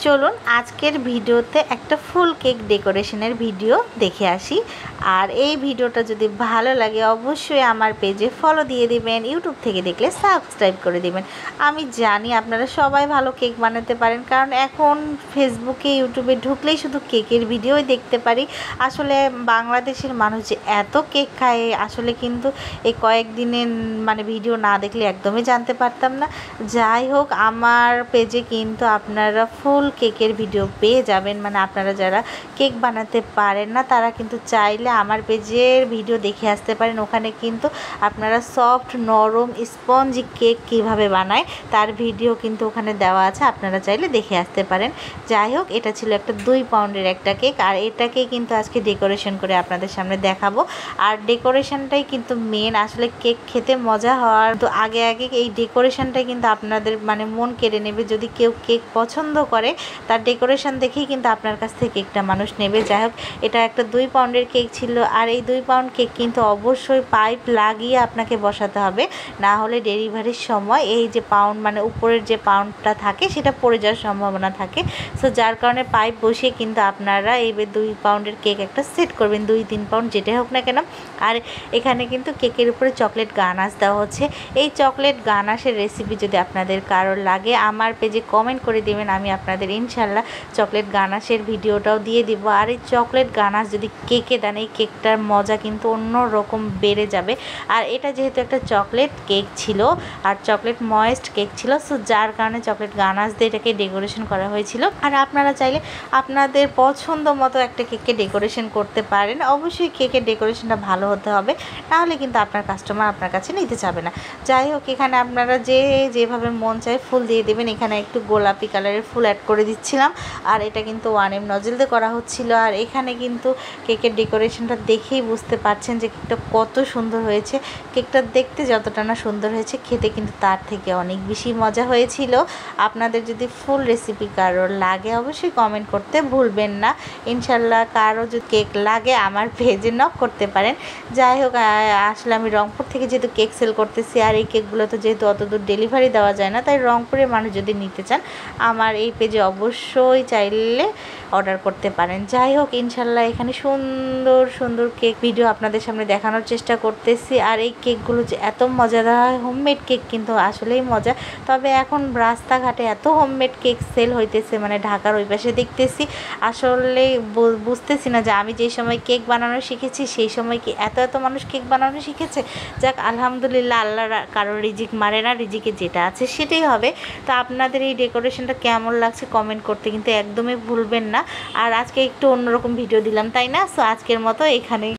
চলুন আজকের ভিডিওতে একটা ফুল কেক ডেকোরেশনের ভিডিও দেখে আসি। আর এই ভিডিওটা যদি ভালো লাগে অবশ্যই আমার পেজে ফলো দিয়ে দিবেন, ইউটিউব থেকে দেখলে সাবস্ক্রাইব করে দিবেন। আমি জানি আপনারা সবাই ভালো কেক বানাতে পারেন, কারণ এখন ফেসবুকে ইউটিউবে ঢুকলেই শুধু কেকের ভিডিওই দেখতে পারি। আসলে বাংলাদেশের মানুষ যে এত কেক খায় আসলে কিন্তু এই কয়েকদিনের ভিডিও না দেখলে একদমই জানতে পারতাম না। যাই হোক, আমার পেজে কিন্তু আপনারা ফুল কেকের ভিডিও পেয়ে যাবেন। আপনারা যারা কেক বানাতে পারেন না তারা কিন্তু চাইলে আমার পেজের ভিডিও দেখে আসতে পারেন। ওখানে কিন্তু আপনারা সফট নরম স্পঞ্জি কেক কিভাবে বানায় তার ভিডিও কিন্তু ওখানে দেওয়া আছে, আপনারা চাইলে দেখে আসতে পারেন। যাই হোক, এটা ছিল একটা 2 পাউন্ডের একটা কেক, আর এটাকে কিন্তু আজকে ডেকোরেশন করে আপনাদের সামনে দেখাবো। আর ডেকোরেশনটাই কিন্তু মেন, আসলে কেক খেতে মজা হওয়ার তো আগে এই ডেকোরেশনটাই কিন্তু আপনাদের মন কেড়ে নেবে। যদি কেউ কেক পছন্দ করে তার ডেকোরেশন দেখেই কিন্তু আপনার কাছ থেকে কেকটা মানুষ নেবে। যাই হোক, এটা একটা 2 পাউন্ডের কেক ছিল, আর এই 2 পাউন্ড কেক কিন্তু অবশ্যই পাইপ লাগিয়ে আপনাকে বসাতে হবে, না হলে ডেলিভারির সময় এই যে পাউন্ড উপরের যে পাউন্ডটা থাকে সেটা পড়ে যাওয়ার সম্ভাবনা থাকে। সো যার কারণে পাইপ বসিয়ে কিন্তু আপনারা এই 2 পাউন্ডের কেক একটা সেট করবেন, 2-3 পাউন্ড যেটাই হোক না কেন। আর এখানে কিন্তু কেকের উপরে চকলেট গানাশ দেওয়া হচ্ছে। এই চকলেট গানাশের রেসিপি যদি আপনাদের কারোর লাগে আমার পেজে কমেন্ট করে দেবেন, আমি আপনাদের ইনশাল্লাহ চকলেট গানাশের ভিডিওটাও দিয়ে দিব। আর এই চকলেট গানাশ যদি কেকে দেন এই কেকটার মজা কিন্তু অন্য রকম বেড়ে যাবে। আর এটা যেহেতু একটা চকলেট কেক ছিল আর চকলেট ময়েস্ট কেক ছিল, সো যার কারণে চকলেট গানাশ দিয়ে এটাকে ডেকোরেশন করা হয়েছিল। আর আপনারা চাইলে আপনাদের পছন্দ মতো একটা কেককে ডেকোরেশন করতে পারেন। অবশ্যই কেকের ডেকোরেশনটা ভালো হতে হবে, নাহলে কিন্তু আপনার কাস্টমার আপনার কাছে নিতে চাবে না। যাই হোক, এখানে আপনারা যেভাবে মন চায় ফুল দিয়ে দেবেন। এখানে একটু গোলাপি কালারের ফুল অ্যাড করে দিচ্ছিলাম, আর এটা কিন্তু 1M নজল দিয়ে করা হচ্ছিল। আর এখানে কিন্তু কেকের ডেকোরেশনটা দেখেই বুঝতে পারছেন যে কেকটা কত সুন্দর হয়েছে। কেকটা দেখতে যতটা না সুন্দর হয়েছে, খেতে কিন্তু তার থেকে অনেক বেশি মজা হয়েছিল। আপনাদের যদি ফুল রেসিপি কারোর লাগে অবশ্যই কমেন্ট করতে ভুলবেন না। ইনশাল্লাহ কারো যদি কেক লাগে আমার পেজে নক করতে পারেন। যাই হোক, আসলে আমি রংপুর থেকে যেহেতু কেক সেল করতেছি, আর এই কেকগুলো তো যেহেতু অত দূর ডেলিভারি দেওয়া যায় না, তাই রংপুরের মানুষ যদি নিতে চান আমার এই পেজে অবশ্যই চাইলে অর্ডার করতে পারেন। যাই হোক, ইনশাল্লাহ এখানে সুন্দর সুন্দর কেক ভিডিও আপনাদের সামনে দেখানোর চেষ্টা করতেছি। আর এই কেকগুলো যে এত মজাদার হয়, হোমমেড কেক কিন্তু আসলেই মজা। তবে এখন রাস্তাঘাটে এত হোমমেড কেক সেল হইতেছে, ঢাকার ওই পাশে দেখতেছি। আসলে বুঝতেছি না যে আমি যেই সময় কেক বানানো শিখেছি সেই সময় কি এত মানুষ কেক বানানো শিখেছে। যাক, আলহামদুলিল্লাহ, আল্লাহ কারোর রিজিক মারে না, রিজিকে যেটা আছে সেটাই হবে। তো আপনাদের এই ডেকোরেশনটা কেমন লাগছে কমেন্ট করতে কিন্তু একদমই ভুলবেন না। আর আজকে একটু অন্যরকম ভিডিও দিলাম, তাই না? সো আজকের মতো এখানেই।